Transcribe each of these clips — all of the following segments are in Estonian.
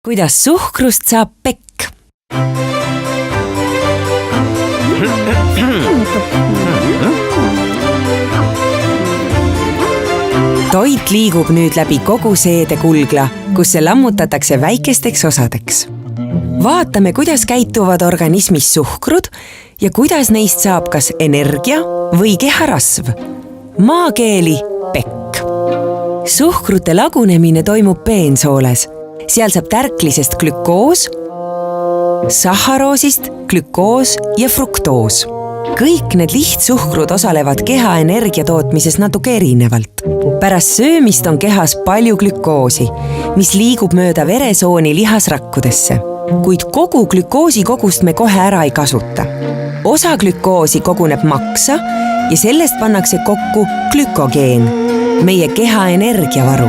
Kuidas suhkrust saab pekk? Toit liigub nüüd läbi kogu seedekulgla, kus see lammutatakse väikesteks osadeks. Vaatame, kuidas käituvad organismis suhkrud ja kuidas neist saab kas energia või keharasv. Maakeeli pekk. Suhkrute lagunemine toimub peensooles. Seal saab tärklisest glükoos, sahharoosist glükoos ja fruktoos. Kõik need lihtsuhkrud osalevad keha energia tootmises natuke erinevalt. Pärast söömist on kehas palju glükoosi, mis liigub mööda veresooni lihasrakkudesse. Kuid kogu glükoosi kogust me kohe ära ei kasuta. Osa glükoosi koguneb maksa ja sellest pannakse kokku glükogeen, meie keha energiavaru.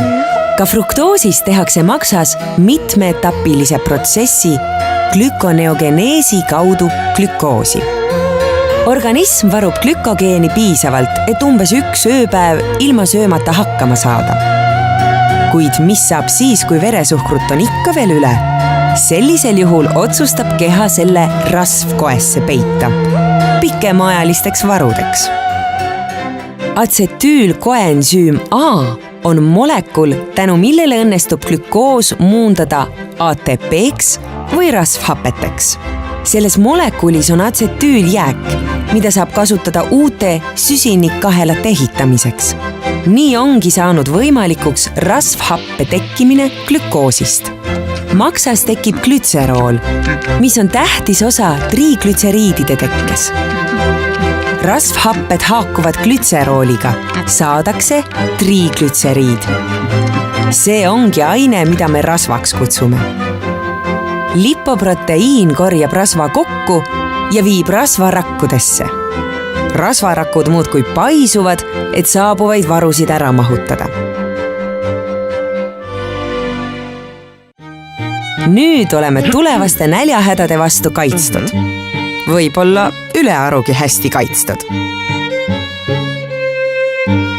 Ka fruktoosist tehakse maksas mitmeetapilise protsessi glükoneogeneesi kaudu glükoosi. Organism varub glükogeeni piisavalt, et umbes 1 ööpäev ilma söömata hakkama saada. Kuid mis saab siis, kui veresuhkrut on ikka veel üle? Sellisel juhul otsustab keha selle rasvkoesse peita, pikemaajalisteks varudeks. Atsetüülkoensüüm A on molekul, tänu millele õnnestub glükoos muundada ATP-ks või rasvhapeteks. Selles molekulis on atsetüüljääk, mida saab kasutada uute süsinikahelate ehitamiseks. Nii ongi saanud võimalikuks rasvhappe tekkimine glükoosist. Maksas tekib glütserool, mis on tähtis osa triglütseriidide tekkes. Rasvhapped haakuvad glütserooliga, saadakse triglütseriid. See ongi aine, mida me rasvaks kutsume. Lipoproteiin korjab rasva kokku ja viib rasvarakkudesse. Rasvarakud muudkui paisuvad, et saabuvaid varusid ära mahutada. Nüüd oleme tulevaste näljahädade vastu kaitstud. Võib-olla ülearugi hästi kaitstud.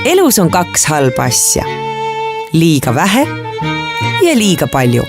Elus on 2 halba asja. Liiga vähe ja liiga palju.